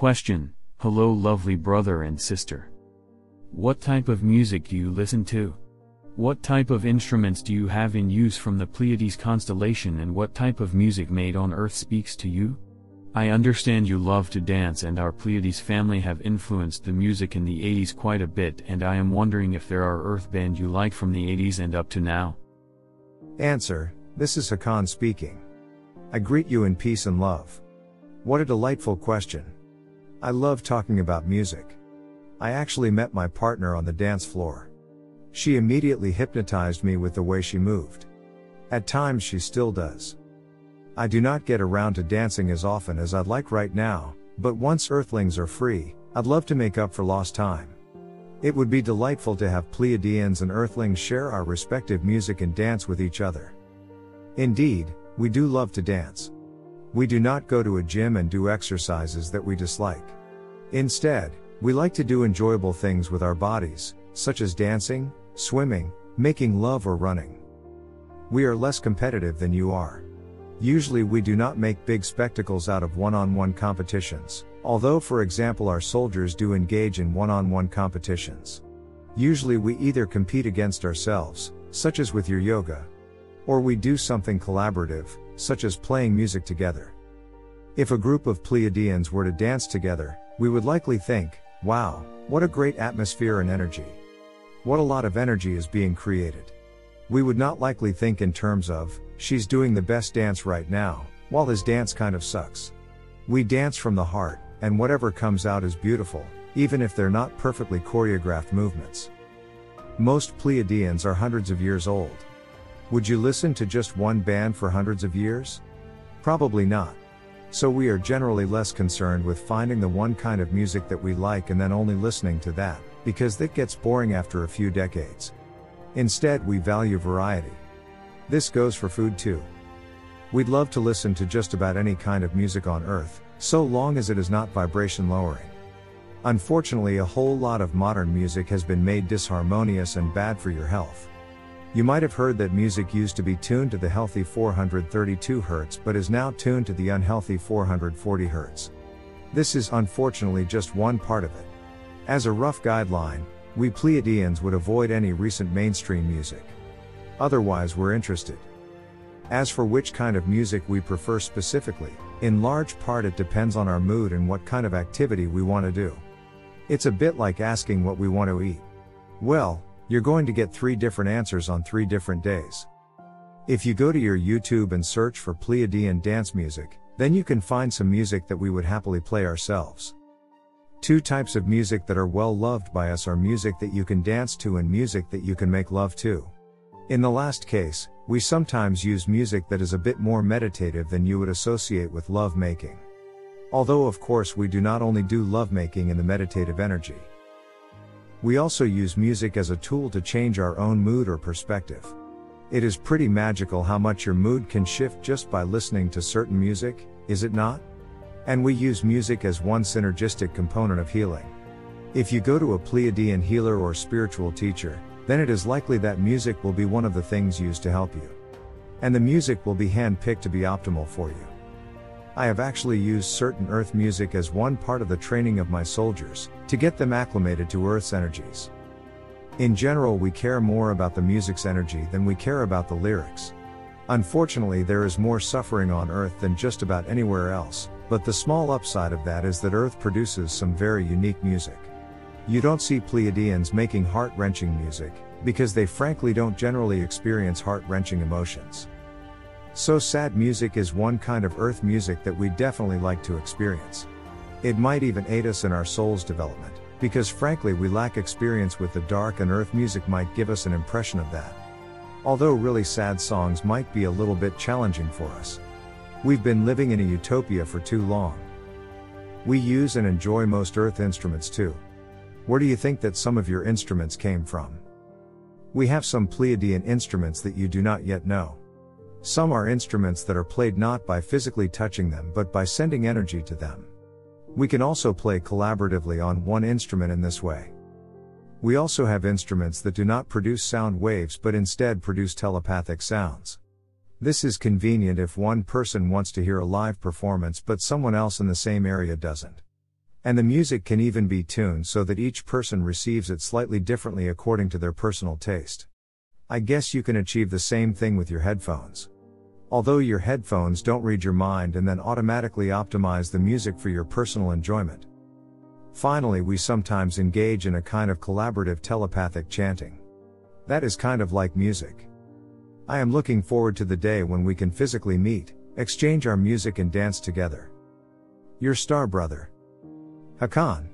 Question: Hello lovely brother and sister. What type of music do you listen to? What type of instruments do you have in use from the Pleiades constellation, and what type of music made on Earth speaks to you? I understand you love to dance, and our Pleiades family have influenced the music in the 80s quite a bit, and I am wondering if there are Earth band you like from the 80s and up to now. Answer: This is Hakann speaking. I greet you in peace and love. What a delightful question. I love talking about music. I actually met my partner on the dance floor. She immediately hypnotized me with the way she moved. At times she still does. I do not get around to dancing as often as I'd like right now, but once Earthlings are free, I'd love to make up for lost time. It would be delightful to have Pleiadians and Earthlings share our respective music and dance with each other. Indeed, we do love to dance. We do not go to a gym and do exercises that we dislike. Instead, we like to do enjoyable things with our bodies, such as dancing, swimming, making love, or running. We are less competitive than you are. Usually we do not make big spectacles out of one-on-one competitions, although for example our soldiers do engage in one-on-one competitions. Usually we either compete against ourselves, such as with your yoga, or we do something collaborative, such as playing music together. If a group of Pleiadians were to dance together, we would likely think, wow, what a great atmosphere and energy. What a lot of energy is being created. We would not likely think in terms of, she's doing the best dance right now, while his dance kind of sucks. We dance from the heart, and whatever comes out is beautiful, even if they're not perfectly choreographed movements. Most Pleiadians are hundreds of years old. Would you listen to just one band for hundreds of years? Probably not. So we are generally less concerned with finding the one kind of music that we like and then only listening to that, because that gets boring after a few decades. Instead, we value variety. This goes for food too. We'd love to listen to just about any kind of music on Earth, so long as it is not vibration lowering. Unfortunately, a whole lot of modern music has been made disharmonious and bad for your health. You might have heard that music used to be tuned to the healthy 432 Hz but is now tuned to the unhealthy 440 Hz. This is unfortunately just one part of it. As a rough guideline, we Pleiadians would avoid any recent mainstream music. Otherwise we're interested. As for which kind of music we prefer specifically, in large part it depends on our mood and what kind of activity we want to do. It's a bit like asking what we want to eat. Well, you're going to get 3 different answers on 3 different days. If you go to your YouTube and search for Pleiadian dance music, then you can find some music that we would happily play ourselves. 2 types of music that are well loved by us are music that you can dance to and music that you can make love to. In the last case, we sometimes use music that is a bit more meditative than you would associate with love making. Although of course we do not only do love making in the meditative energy. We also use music as a tool to change our own mood or perspective. It is pretty magical how much your mood can shift just by listening to certain music, is it not? And we use music as one synergistic component of healing. If you go to a Pleiadian healer or spiritual teacher, then it is likely that music will be one of the things used to help you. And the music will be hand-picked to be optimal for you. I have actually used certain Earth music as one part of the training of my soldiers, to get them acclimated to Earth's energies. In general, we care more about the music's energy than we care about the lyrics. Unfortunately, there is more suffering on Earth than just about anywhere else, but the small upside of that is that Earth produces some very unique music. You don't see Pleiadians making heart-wrenching music, because they frankly don't generally experience heart-wrenching emotions. So sad music is one kind of Earth music that we definitely like to experience. It might even aid us in our soul's development, because frankly we lack experience with the dark, and Earth music might give us an impression of that. Although really sad songs might be a little bit challenging for us. We've been living in a utopia for too long. We use and enjoy most Earth instruments too. Where do you think that some of your instruments came from? We have some Pleiadian instruments that you do not yet know. Some are instruments that are played not by physically touching them but by sending energy to them. We can also play collaboratively on one instrument in this way. We also have instruments that do not produce sound waves but instead produce telepathic sounds. This is convenient if one person wants to hear a live performance but someone else in the same area doesn't. And the music can even be tuned so that each person receives it slightly differently according to their personal taste. I guess you can achieve the same thing with your headphones. Although your headphones don't read your mind and then automatically optimize the music for your personal enjoyment. Finally, we sometimes engage in a kind of collaborative telepathic chanting. That is kind of like music. I am looking forward to the day when we can physically meet, exchange our music and dance together. Your star brother, Hakann.